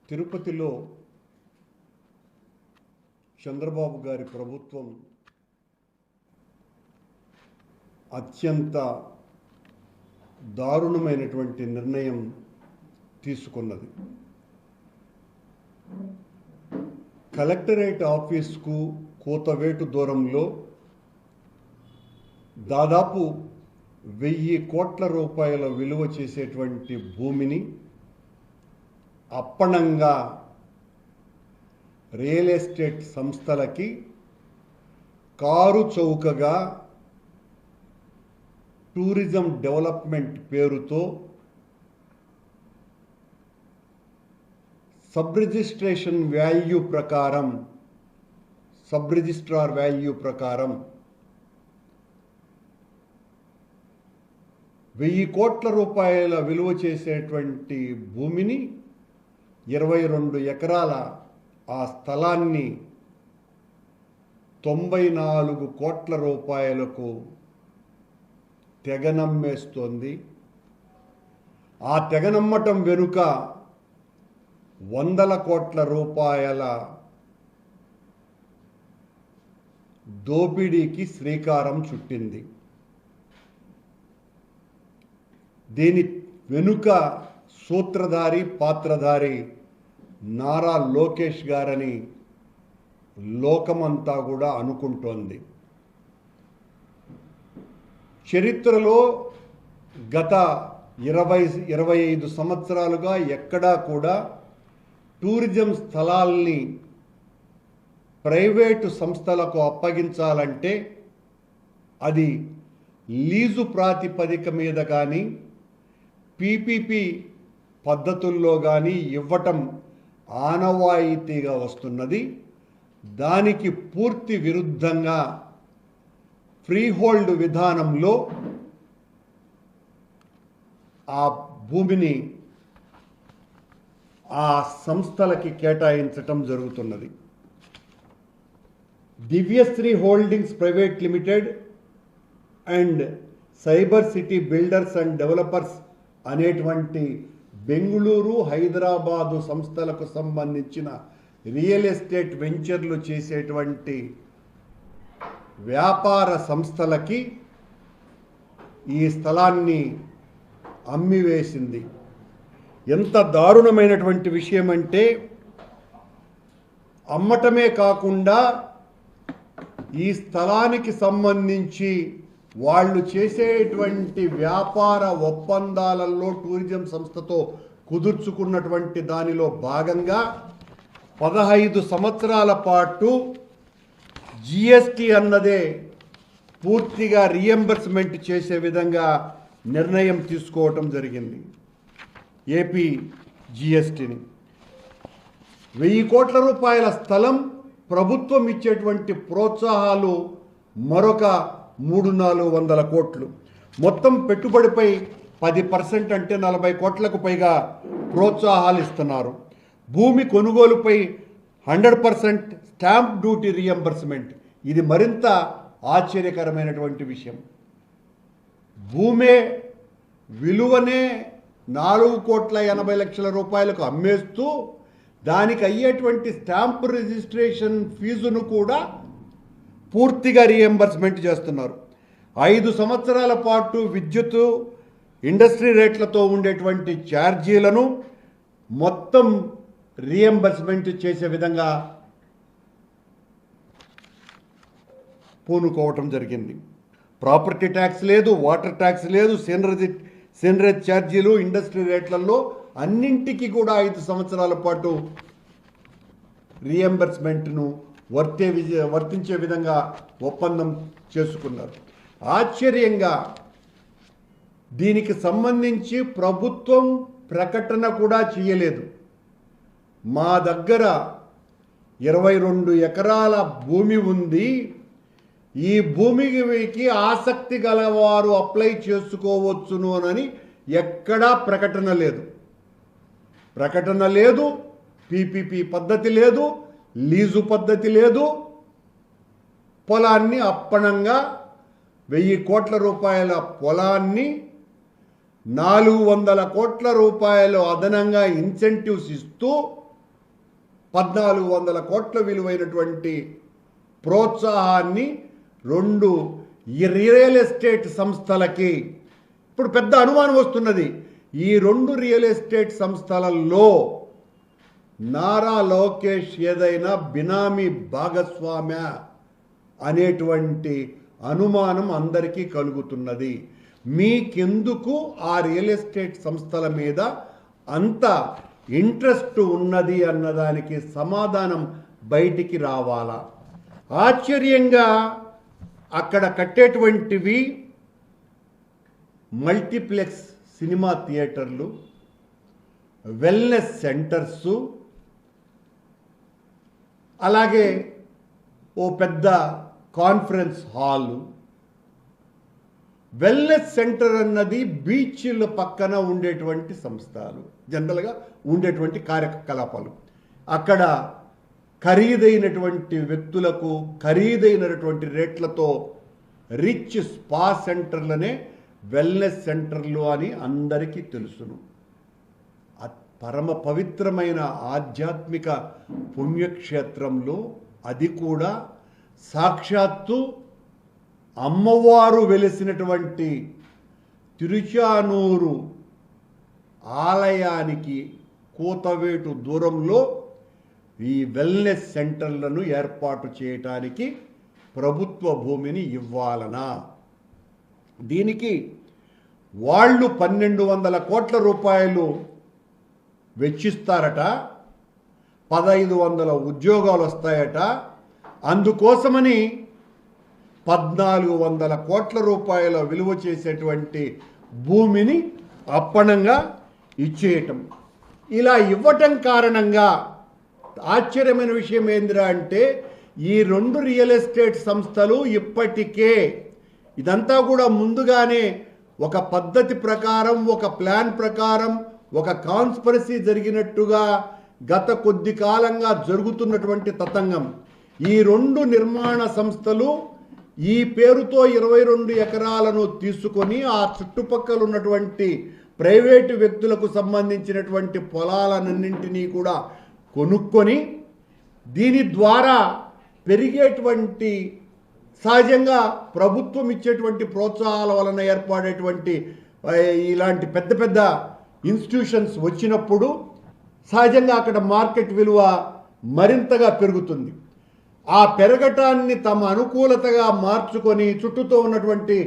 తిరుపతిలో చంద్రబాబు గారి ప్రభుత్వం అత్యంత దారుణమైనటువంటి నిర్ణయం తీసుకున్నది. కలెక్టరేట్ ఆఫీస్కు కోతవేటు దూరంలో దాదాపు 1000 కోట్ల రూపాయల విలువ చేసేటువంటి భూమిని అప్పనంగా రియల్ ఎస్టేట్ సంస్థలకి కారు చౌకగా టూరిజం డెవలప్మెంట్ పేరుతో సబ్ రిజిస్ట్రార్ వాల్యూ ప్రకారం 1000 కోట్ల రూపాయల విలువ చేసేటువంటి భూమిని 22 ఎకరాల ఆ స్థలాన్ని 94 కోట్ల రూపాయలకు తెగనమ్మేస్తోంది. ఆ తెగనమ్మటం వెనుక 100 కోట్ల రూపాయల దోపిడీకి శ్రీకారం చుట్టింది. దీని వెనుక సూత్రధారి పాత్రధారి నారా లోకేష్ గారని లోకమంతా కూడా అనుకుంటోంది. చరిత్రలో గత 20-25 సంవత్సరాలుగా ఎక్కడా కూడా టూరిజం స్థలాల్ని ప్రైవేటు సంస్థలకు అప్పగించాలంటే అది లీజు ప్రాతిపదిక మీద కానీ పీపీపీ పద్ధతుల్లో కానీ ఇవ్వటం ఆనవాయితీగా వస్తున్నది. దానికి పూర్తి విరుద్ధంగా ఫ్రీహోల్డ్ విధానంలో ఆ భూమిని ఆ సంస్థలకి కేటాయించటం జరుగుతున్నది. Divyasri holdings private limited and cyber city builders and developers అనేటువంటి బెంగుళూరు, హైదరాబాదు సంస్థలకు సంబంధించిన రియల్ ఎస్టేట్ వెంచర్లు చేసేటువంటి వ్యాపార సంస్థలకి ఈ స్థలాన్ని అమ్మివేసింది. ఎంత దారుణమైనటువంటి విషయం అంటే, అమ్మటమే కాకుండా ఈ స్థలానికి సంబంధించి వాళ్ళు చేసేటువంటి వ్యాపార ఒప్పందాలలో టూరిజం సంస్థతో కుదుర్చుకున్నటువంటి దానిలో భాగంగా 15 సంవత్సరాల పాటు జిఎస్టీ అన్నదే పూర్తిగా రీఎంబర్స్మెంట్ చేసే విధంగా నిర్ణయం తీసుకోవటం జరిగింది. ఏపీ జిఎస్టీని 1000 కోట్ల రూపాయల స్థలం, ప్రభుత్వం ఇచ్చేటువంటి ప్రోత్సాహాలు మరొక 300-400 కోట్లు, మొత్తం పెట్టుబడిపై 10% అంటే 40 కోట్లకు పైగా ప్రోత్సాహాలు ఇస్తున్నారు. భూమి కొనుగోలుపై 100% స్టాంప్ డ్యూటీ రీఎంబర్స్మెంట్. ఇది మరింత ఆశ్చర్యకరమైనటువంటి విషయం. భూమే విలువనే 4,80,00,000 రూపాయలకు అమ్మేస్తూ దానికి అయ్యేటువంటి స్టాంప్ రిజిస్ట్రేషన్ ఫీజును కూడా పూర్తిగా రీఎంబర్స్మెంట్ చేస్తున్నారు. 5 సంవత్సరాల పాటు విద్యుత్ ఇండస్ట్రీ రేట్లతో ఉండేటువంటి ఛార్జీలను మొత్తం రీఎంబర్స్మెంట్ చేసే విధంగా పూనుకోవటం జరిగింది. ప్రాపర్టీ ట్యాక్స్ లేదు, వాటర్ ట్యాక్స్ లేదు, సీనరేజ్ ఛార్జీలు ఇండస్ట్రీ రేట్లలో అన్నింటికీ కూడా 5 సంవత్సరాల పాటు రీఎంబర్స్మెంట్ను వర్తించే విధంగా ఒప్పందం చేసుకున్నారు. ఆశ్చర్యంగా దీనికి సంబంధించి ప్రభుత్వం ప్రకటన కూడా చేయలేదు. మా దగ్గర 22 ఎకరాల భూమి ఉంది, ఈ భూమికి ఆసక్తి గలవారు అప్లై చేసుకోవచ్చును అని ఎక్కడా ప్రకటన లేదు. పీపీపీ పద్ధతి లేదు, లీజు పద్ధతి లేదు. పొలాన్ని అప్పనంగా 1000 కోట్ల రూపాయల పొలాన్ని 400 కోట్ల రూపాయలు అదనంగా ఇన్సెంటివ్స్ ఇస్తూ 1400 కోట్ల విలువైనటువంటి ప్రోత్సాహాన్ని 2 రియల్ ఎస్టేట్ సంస్థలకి. ఇప్పుడు పెద్ద అనుమానం వస్తున్నది, ఈ 2 రియల్ ఎస్టేట్ సంస్థలలో నారా లోకేష్ ఏదైనా బినామీ భాగస్వామ్య అనేటువంటి అనుమానం అందరికీ కలుగుతున్నది. మీకెందుకు ఆ రియల్ ఎస్టేట్ సంస్థల మీద అంత ఇంట్రెస్ట్ ఉన్నది అన్నదానికి సమాధానం బయటికి రావాలా? ఆశ్చర్యంగా అక్కడ కట్టేటువంటివి మల్టీప్లెక్స్ సినిమా థియేటర్లు, వెల్నెస్ సెంటర్సు, అలాగే ఓ పెద్ద కాన్ఫరెన్స్ హాలు. వెల్నెస్ సెంటర్ అన్నది బీచ్ల పక్కన ఉండేటువంటి సంస్థలు, జనరల్గా ఉండేటువంటి కార్యకలాపాలు. అక్కడ ఖరీదైనటువంటి వ్యక్తులకు ఖరీదైనటువంటి రేట్లతో రిచ్ స్పా సెంటర్లనే వెల్నెస్ సెంటర్లు అని అందరికీ తెలుసును. పరమ పవిత్రమైన ఆధ్యాత్మిక పుణ్యక్షేత్రంలో, అది కూడా సాక్షాత్తు అమ్మవారు వెలిసినటువంటి తిరుచానూరు ఆలయానికి కూతవేటు దూరంలో ఈ వెల్నెస్ సెంటర్లను ఏర్పాటు చేయటానికి ప్రభుత్వ భూమిని ఇవ్వాలనా? దీనికి వాళ్ళు 1200 కోట్ల రూపాయలు వెచ్చిస్తారట, 1500 ఉద్యోగాలు వస్తాయట. అందుకోసమని 1400 కోట్ల రూపాయల విలువ చేసేటువంటి భూమిని అప్పనంగా ఇచ్చేయటం. ఇలా ఇవ్వటం కారణంగా ఆశ్చర్యమైన విషయం ఏందిరా అంటే, ఈ 2 రియల్ ఎస్టేట్ సంస్థలు ఇప్పటికే ఇదంతా కూడా ముందుగానే ఒక పద్ధతి ప్రకారం, ఒక ప్లాన్ ప్రకారం, ఒక కాన్స్పిరసీ జరిగినట్టుగా గత కొద్ది కాలంగా జరుగుతున్నటువంటి తతంగం. ఈ 2 నిర్మాణ సంస్థలు ఈ పేరుతో 22 ఎకరాలను తీసుకొని ఆ చుట్టుపక్కల ఉన్నటువంటి ప్రైవేటు వ్యక్తులకు సంబంధించినటువంటి పొలాలన్నింటినీ కూడా కొనుక్కొని, దీని ద్వారా పెరిగేటువంటి సహజంగా ప్రభుత్వం ఇచ్చేటువంటి ప్రోత్సాహాల వలన ఏర్పడేటువంటి ఇలాంటి పెద్ద పెద్ద ఇన్స్టిట్యూషన్స్ వచ్చినప్పుడు సహజంగా అక్కడ మార్కెట్ విలువ మరింతగా పెరుగుతుంది. ఆ పెరగటాన్ని తమ అనుకూలతగా మార్చుకొని చుట్టూతో ఉన్నటువంటి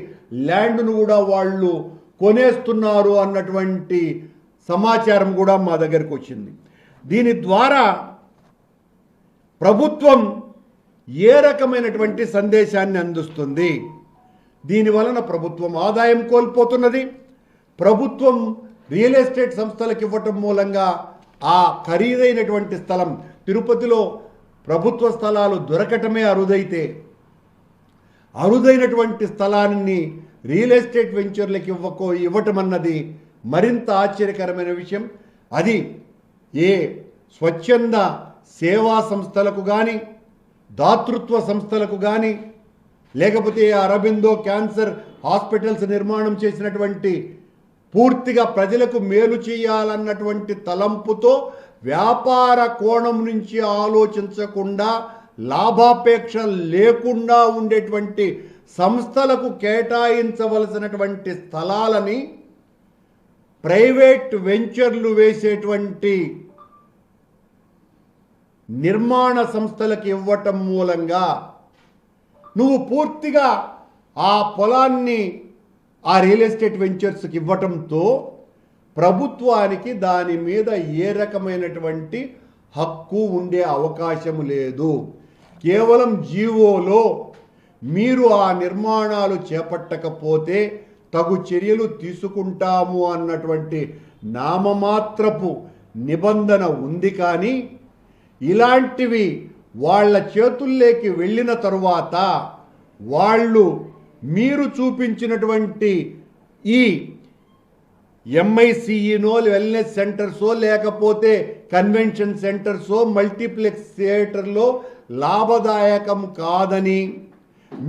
ల్యాండ్ను కూడా వాళ్ళు కొనేస్తున్నారు అన్నటువంటి సమాచారం కూడా మా దగ్గరకు వచ్చింది. దీని ద్వారా ప్రభుత్వం ఏ రకమైనటువంటి సందేశాన్ని అందిస్తుంది? దీని వలన ప్రభుత్వం ఆదాయం కోల్పోతున్నది. ప్రభుత్వం రియల్ ఎస్టేట్ సంస్థలకు ఇవ్వటం మూలంగా ఆ ఖరీదైనటువంటి స్థలం, తిరుపతిలో ప్రభుత్వ స్థలాలు దొరకటమే అరుదైతే, అరుదైనటువంటి స్థలాన్ని రియల్ ఎస్టేట్ వెంచర్లకు ఇవ్వటం అన్నది మరింత ఆశ్చర్యకరమైన విషయం. అది ఏ స్వచ్ఛంద సేవా సంస్థలకు కానీ, దాతృత్వ సంస్థలకు కానీ, లేకపోతే అరబిందో క్యాన్సర్ హాస్పిటల్స్ నిర్మాణం చేసినటువంటి పూర్తిగా ప్రజలకు మేలు చేయాలన్నటువంటి తలంపుతో వ్యాపార కోణం నుంచి ఆలోచించకుండా, లాభాపేక్ష లేకుండా ఉండేటువంటి సంస్థలకు కేటాయించవలసినటువంటి స్థలాలని ప్రైవేట్ వెంచర్లు వేసేటువంటి నిర్మాణ సంస్థలకు ఇవ్వటం మూలంగా నువ్వు పూర్తిగా ఆ పొలాన్ని ఆ రియల్ ఎస్టేట్ వెంచర్స్కి ఇవ్వటంతో ప్రభుత్వానికి దాని మీద ఏ రకమైనటువంటి హక్కు ఉండే అవకాశం లేదు. కేవలం జీవోలో మీరు ఆ నిర్మాణాలు చేపట్టకపోతే తగు చర్యలు తీసుకుంటాము అన్నటువంటి నామమాత్రపు నిబంధన ఉంది. కానీ ఇలాంటివి వాళ్ళ చేతుల్లోకి వెళ్ళిన తరువాత వాళ్ళు మీరు చూపించినటువంటి ఈ ఎంఐసిఈనో, వెల్నెస్ సెంటర్సో, లేకపోతే కన్వెన్షన్ సెంటర్సో, మల్టీప్లెక్స్ థియేటర్లో లాభదాయకం కాదని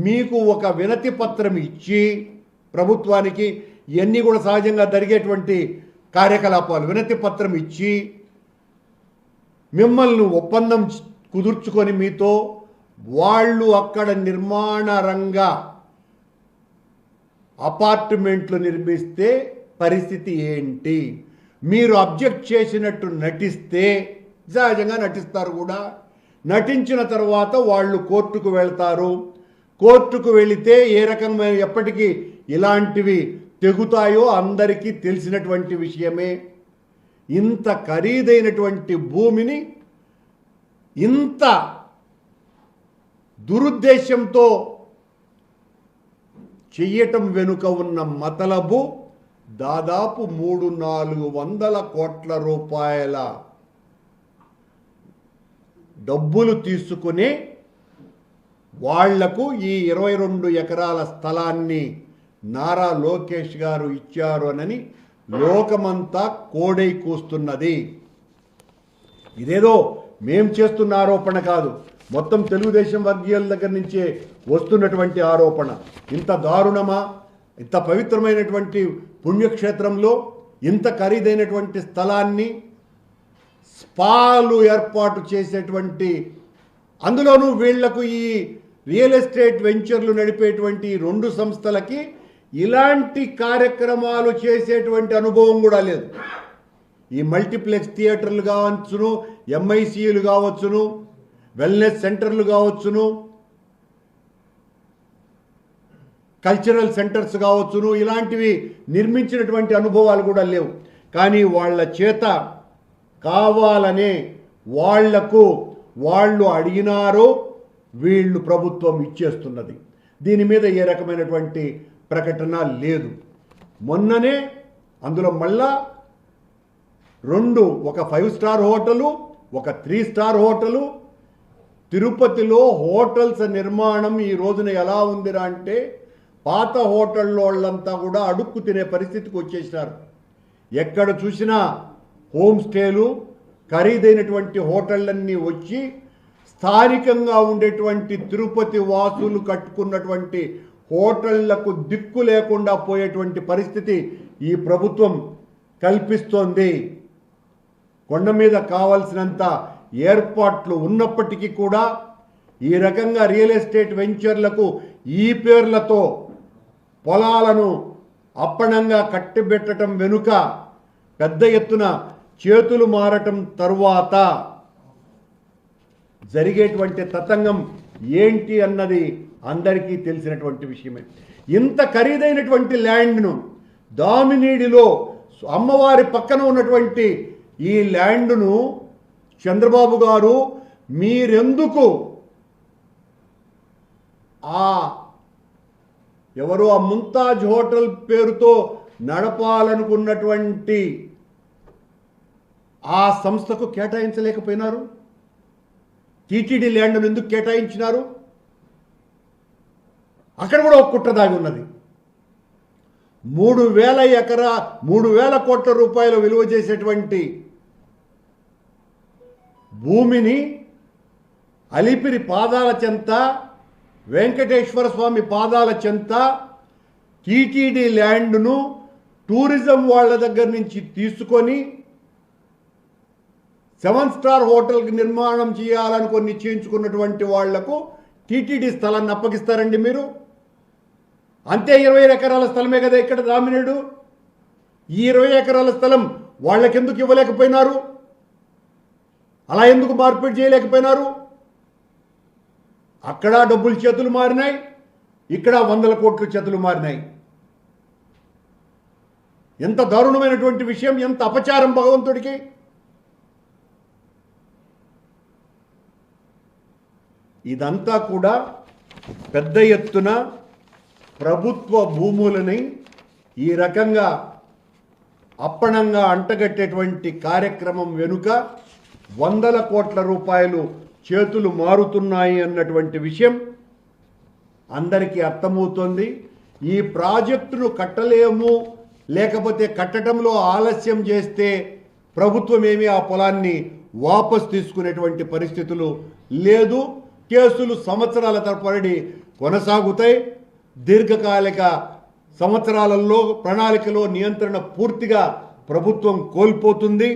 మీకు ఒక వినతి పత్రం ఇచ్చి, ప్రభుత్వానికి ఇవన్నీ కూడా సహజంగా జరిగేటువంటి కార్యకలాపాలు, వినతి పత్రం ఇచ్చి మిమ్మల్ని ఒప్పందం కుదుర్చుకొని మీతో వాళ్ళు అక్కడ నిర్మాణ రంగ అపార్ట్మెంట్లు నిర్మిస్తే పరిస్థితి ఏంటి? మీరు అబ్జెక్ట్ చేసినట్టు నటిస్తే, సహజంగా నటిస్తారు కూడా, నటించిన తర్వాత వాళ్ళు కోర్టుకు వెళ్తారు. కోర్టుకు వెళితే ఏ రకమైన ఎప్పటికీ ఇలాంటివి తెగుతాయో అందరికీ తెలిసినటువంటి విషయమే. ఇంత ఖరీదైనటువంటి భూమిని ఇంత దురుద్దేశంతో చెయ్యటం వెనుక ఉన్న మతలబు దాదాపు 300-400 కోట్ల రూపాయల డబ్బులు తీసుకుని వాళ్లకు ఈ 22 ఎకరాల స్థలాన్ని నారా లోకేష్ గారు ఇచ్చారు అని లోకమంతా కోడై కూస్తున్నది. ఇదేదో మేం చేస్తున్న ఆరోపణ కాదు, మొత్తం తెలుగుదేశం వర్గీయుల దగ్గర నుంచే వస్తున్నటువంటి ఆరోపణ. ఇంత దారుణమా? ఇంత పవిత్రమైనటువంటి పుణ్యక్షేత్రంలో ఇంత ఖరీదైనటువంటి స్థలాన్ని స్పాలు ఏర్పాటు చేసేటువంటి, అందులోనూ వీళ్లకు ఈ రియల్ ఎస్టేట్ వెంచర్లు నడిపేటువంటి 2 సంస్థలకి ఇలాంటి కార్యక్రమాలు చేసేటువంటి అనుభవం కూడా లేదు. ఈ మల్టీప్లెక్స్ థియేటర్లు కావచ్చును, ఎంఐసీలు కావచ్చును, వెల్నెస్ సెంటర్లు కావచ్చును, కల్చరల్ సెంటర్స్ కావచ్చును, ఇలాంటివి నిర్మించినటువంటి అనుభవాలు కూడా లేవు. కానీ వాళ్ళ చేత కావాలనే వాళ్ళు అడిగినారో వీళ్ళు ప్రభుత్వం ఇచ్చేస్తున్నది. దీని మీద ఏ రకమైనటువంటి ప్రకటన లేదు. మొన్ననే అందులో మళ్ళా 2, ఒక 5 స్టార్ హోటలు, ఒక 3 స్టార్ హోటలు. తిరుపతిలో హోటల్స్ నిర్మాణం ఈ రోజున ఎలా ఉందిరా అంటే, పాత హోటల్లో వాళ్ళంతా కూడా అడుక్కు తినే పరిస్థితికి వచ్చేసినారు. ఎక్కడ చూసినా హోమ్ స్టేలు, ఖరీదైనటువంటి హోటళ్ళన్నీ వచ్చి స్థానికంగా ఉండేటువంటి తిరుపతి వాసులు కట్టుకున్నటువంటి హోటళ్లకు దిక్కు లేకుండా పోయేటువంటి పరిస్థితి ఈ ప్రభుత్వం కల్పిస్తోంది. కొండ మీద కావాల్సినంత ఏర్పాట్లు ఉన్నప్పటికీ కూడా ఈ రకంగా రియల్ ఎస్టేట్ వెంచర్లకు ఈ పేర్లతో పొలాలను అప్పనంగా కట్టిబెట్టడం వెనుక పెద్ద ఎత్తున చేతులు మారటం తరువాత జరిగేటువంటి తతంగం ఏంటి అన్నది అందరికీ తెలిసినటువంటి విషయమే. ఇంత ఖరీదైనటువంటి ల్యాండ్ను దామినీడిలో అమ్మవారి పక్కన ఉన్నటువంటి ఈ ల్యాండ్ను చంద్రబాబు గారు మీరెందుకు ఎవరో ఆ ముంతాజ్ హోటల్ పేరుతో నడపాలనుకున్నటువంటి ఆ సంస్థకు కేటాయించలేకపోయినారు? టీటీడీ ల్యాండ్ను ఎందుకు కేటాయించినారు? అక్కడ కూడా ఒక కుట్ర దాగి ఉన్నది. 3,000 కోట్ల రూపాయలు విలువ చేసేటువంటి భూమిని అలిపిరి పాదాల చెంత, వెంకటేశ్వర స్వామి పాదాల చెంత టీటీడీ ల్యాండ్ను టూరిజం వాళ్ళ దగ్గర నుంచి తీసుకొని 7 స్టార్ హోటల్కి నిర్మాణం చేయాలని నిశ్చయించుకున్నటువంటి వాళ్లకు టీటీడీ స్థలాన్ని అప్పగిస్తారండి మీరు? అంతే 20 ఎకరాల స్థలమే కదా ఇక్కడ దామినేడు. ఈ 20 ఎకరాల స్థలం వాళ్ళకెందుకు ఇవ్వలేకపోయినారు? అలా ఎందుకు మార్పిడి చేయలేకపోయినారు? అక్కడ డబ్బులు చేతులు మారినాయి, ఇక్కడ 100 కోట్లు చేతులు మారినాయి. ఎంత దారుణమైనటువంటి విషయం, ఎంత అపచారం భగవంతుడికి. ఇదంతా కూడా పెద్ద ఎత్తున ప్రభుత్వ భూములని ఈ రకంగా అప్పనంగా అంటగట్టేటువంటి కార్యక్రమం వెనుక 100 కోట్ల రూపాయలు చేతులు మారుతున్నాయి అన్నటువంటి విషయం అందరికీ అర్థమవుతోంది. ఈ ప్రాజెక్టును కట్టలేము, లేకపోతే కట్టడంలో ఆలస్యం చేస్తే ప్రభుత్వం ఏమీ ఆ పొలాన్ని వాపస్ తీసుకునేటువంటి పరిస్థితులు లేదు. కేసులు సంవత్సరాల తరబడి కొనసాగుతాయి. దీర్ఘకాలిక సంవత్సరాలలో ప్రణాళికలో నియంత్రణ పూర్తిగా ప్రభుత్వం కోల్పోతుంది.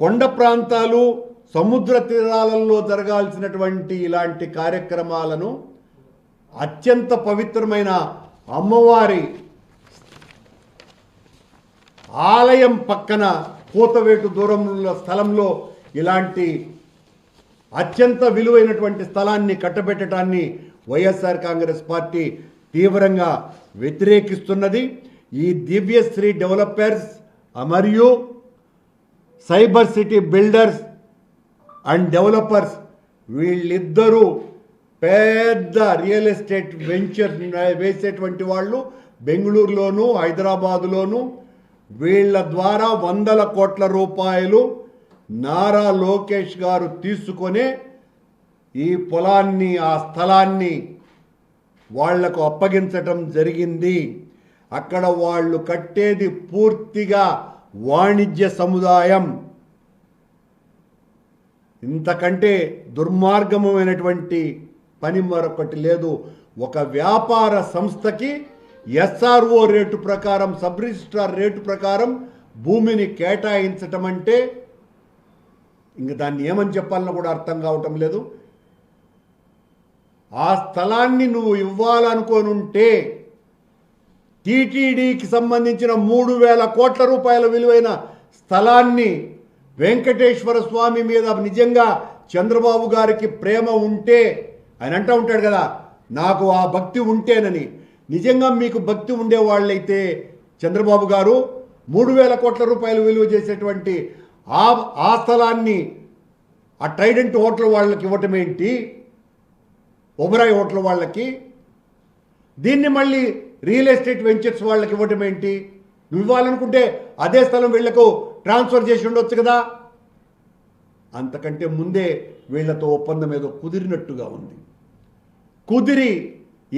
కొండ ప్రాంతాలు సముద్ర తీరాలలో జరగాల్సినటువంటి ఇలాంటి కార్యక్రమాలను అత్యంత పవిత్రమైన అమ్మవారి ఆలయం పక్కన కూతవేటు దూరంలో స్థలంలో ఇలాంటి అత్యంత విలువైనటువంటి స్థలాన్ని కట్టబెట్టడాన్ని వైఎస్ఆర్ కాంగ్రెస్ పార్టీ తీవ్రంగా వ్యతిరేకిస్తున్నది. ఈ దివ్యశ్రీ డెవలపర్స్ మరియు cyber city builders and developers వీళ్ళిద్దరూ పెద్ద రియల్ ఎస్టేట్ వెంచర్ వేసేటువంటి వాళ్ళు బెంగళూరులోను హైదరాబాదులోను. వీళ్ళ ద్వారా 100 కోట్ల రూపాయలు నారా లోకేష్ గారు తీసుకొనే ఈ పొలాన్ని ఆ స్థలాన్ని వాళ్లకు అప్పగించటం జరిగింది. అక్కడ వాళ్ళు కట్టేది పూర్తిగా వాణిజ్య సముదాయం. ఇంతకంటే దుర్మార్గమైనటువంటి పని మరొకటి లేదు. ఒక వ్యాపార సంస్థకి ఎస్ఆర్ఓ రేటు ప్రకారం సబ్ రిజిస్ట్రార్ రేటు ప్రకారం భూమిని కేటాయించటం అంటే ఇంక దాన్ని ఏమని చెప్పాలన్నా కూడా అర్థం కావటం లేదు. ఆ స్థలాన్ని నువ్వు ఇవ్వాలనుకోనుంటే టీటీడీకి సంబంధించిన 3,000 కోట్ల రూపాయల విలువైన స్థలాన్ని వెంకటేశ్వర స్వామి మీద నిజంగా చంద్రబాబు గారికి ప్రేమ ఉంటే ఆయన అంటూ ఉంటాడు కదా, నాకు ఆ భక్తి ఉంటేనని. నిజంగా మీకు భక్తి ఉండేవాళ్ళైతే చంద్రబాబు గారు 3,000 కోట్ల రూపాయలు విలువ చేసేటువంటి ఆ స్థలాన్ని ఆ ట్రైడెంట్ హోటల్ వాళ్ళకి ఇవ్వటం ఏంటి, ఒబరాయ్ హోటల్ వాళ్ళకి? దీన్ని మళ్ళీ రియల్ ఎస్టేట్ వెంచర్స్ వాళ్ళకి ఇవ్వటం ఏంటి? నువ్వు ఇవ్వాలనుకుంటే అదే స్థలం వీళ్లకు ట్రాన్స్ఫర్ చేసి ఉండొచ్చు కదా. అంతకంటే ముందే వీళ్లతో ఒప్పందం ఏదో కుదిరినట్టుగా ఉంది. కుదిరి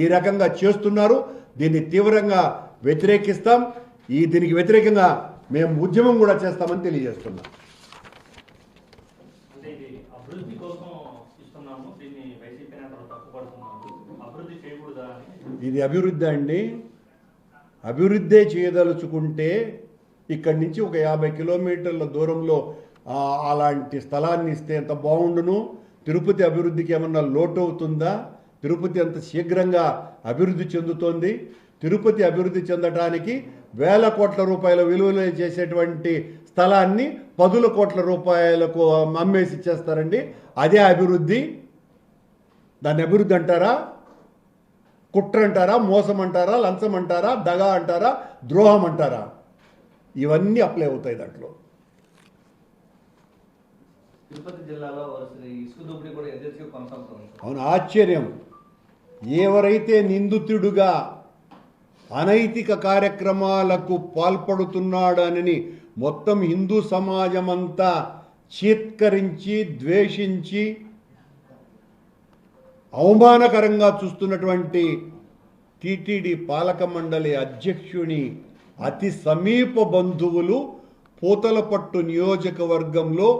ఈ రకంగా చేస్తున్నారు. దీన్ని తీవ్రంగా వ్యతిరేకిస్తాం. దీనికి వ్యతిరేకంగా మేము ఉద్యమం కూడా చేస్తామని తెలియజేస్తున్నాం. ఇది అభివృద్ధి అండి. అభివృద్ధే చేయదలుచుకుంటే ఇక్కడి నుంచి ఒక 50 కిలోమీటర్ల దూరంలో అలాంటి స్థలాన్ని ఇస్తే ఎంత బాగుండును. తిరుపతి అభివృద్ధికి ఏమన్నా లోటు అవుతుందా? తిరుపతి అంత శీఘ్రంగా అభివృద్ధి చెందుతోంది. తిరుపతి అభివృద్ధి చెందడానికి 1,000 కోట్ల రూపాయల విలువలు చేసేటువంటి స్థలాన్ని 10 కోట్ల రూపాయలకు అమ్మేసి ఇచ్చేస్తారండి. అదే అభివృద్ధి? దాన్ని అభివృద్ధి అంటారా? కుట్ర అంటారా? మోసం అంటారా? లంచం అంటారా? దగా అంటారా? ద్రోహం అంటారా? ఇవన్నీ అప్లై అవుతాయి దాంట్లో. తిరుపతి జిల్లాలో ఇసుక దోపిడీ కూడా యథేచ్ఛగా కొనసాగుతుంది. అవును, ఆశ్చర్యం. ఎవరైతే నిందితుడుగా అనైతిక కార్యక్రమాలకు పాల్పడుతున్నాడని మొత్తం హిందూ సమాజం అంతా చీత్కరించి ద్వేషించి అవమానకరంగా చూస్తున్నటువంటి టీటీడీ పాలక మండలి అధ్యక్షుని అతి సమీప బంధువులు పూతలపట్టు నియోజకవర్గంలో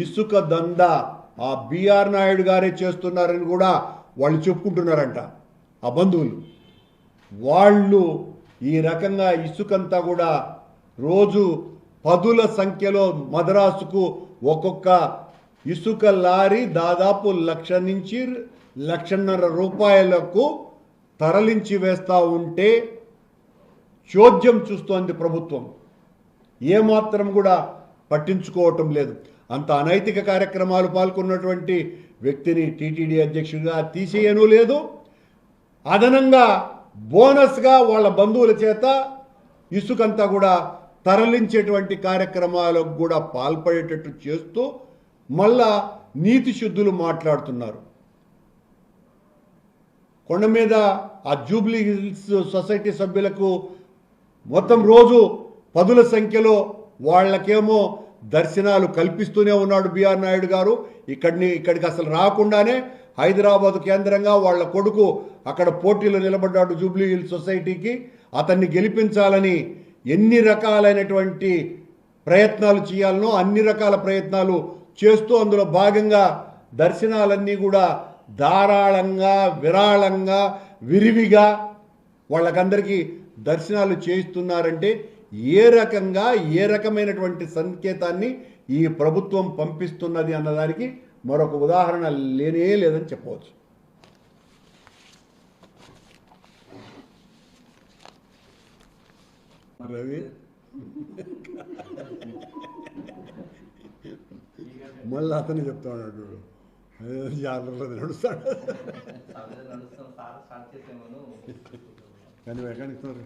ఇసుక దందా ఆ బిఆర్ నాయుడు గారే చేస్తున్నారని కూడా వాళ్ళు చెప్పుకుంటున్నారంట. ఆ బంధువులు వాళ్ళు ఈ రకంగా ఇసుకంతా కూడా రోజు 10ల సంఖ్యలో మద్రాసుకు ఒక్కొక్క ఇసుక లారీ దాదాపు 1,00,000 నుంచి 1,50,000 రూపాయలకు తరలించి వేస్తూ ఉంటే చోద్యం చూస్తోంది ప్రభుత్వం. ఏమాత్రం కూడా పట్టించుకోవటం లేదు. అంత అనైతిక కార్యక్రమాలు పాల్గొన్నటువంటి వ్యక్తిని టీటీడీ అధ్యక్షుడిగా తీసేయను లేదు. అదనంగా బోనస్గా వాళ్ళ బంధువుల చేత ఇసుకంతా కూడా తరలించేటువంటి కార్యక్రమాలకు కూడా పాల్పడేటట్టు చేస్తూ మళ్ళా నీతి శుద్ధులు మాట్లాడుతున్నారు. కొండ మీద ఆ జూబ్లీ హిల్స్ సొసైటీ సభ్యులకు మొత్తం రోజు 10ల సంఖ్యలో వాళ్ళకేమో దర్శనాలు కల్పిస్తూనే ఉన్నాడు బిఆర్ నాయుడు గారు. ఇక్కడికి అసలు రాకుండానే హైదరాబాద్ కేంద్రంగా వాళ్ళ కొడుకు అక్కడ పోటీలో నిలబడ్డాడు జూబ్లీ హిల్స్ సొసైటీకి. అతన్ని గెలిపించాలని ఎన్ని రకాలైనటువంటి ప్రయత్నాలు చేయాలనో అన్ని రకాల ప్రయత్నాలు చేస్తూ అందులో భాగంగా దర్శనాలన్నీ కూడా ధారాళంగా విరాళంగా విరివిగా వాళ్ళకందరికీ దర్శనాలు చేయిస్తున్నారంటే ఏ రకమైనటువంటి సంకేతాన్ని ఈ ప్రభుత్వం పంపిస్తున్నది అన్నదానికి మరొక ఉదాహరణ లేనే లేదని చెప్పవచ్చు. రవి మళ్ళీ అతనే చెప్తా ఉన్నాడు, జాగ్రత్తలో నడుస్తాడు. నడుస్తాం సార్ స్టార్ట్ చేసేమను కానీ ఎక్కడ ఇస్తున్నారు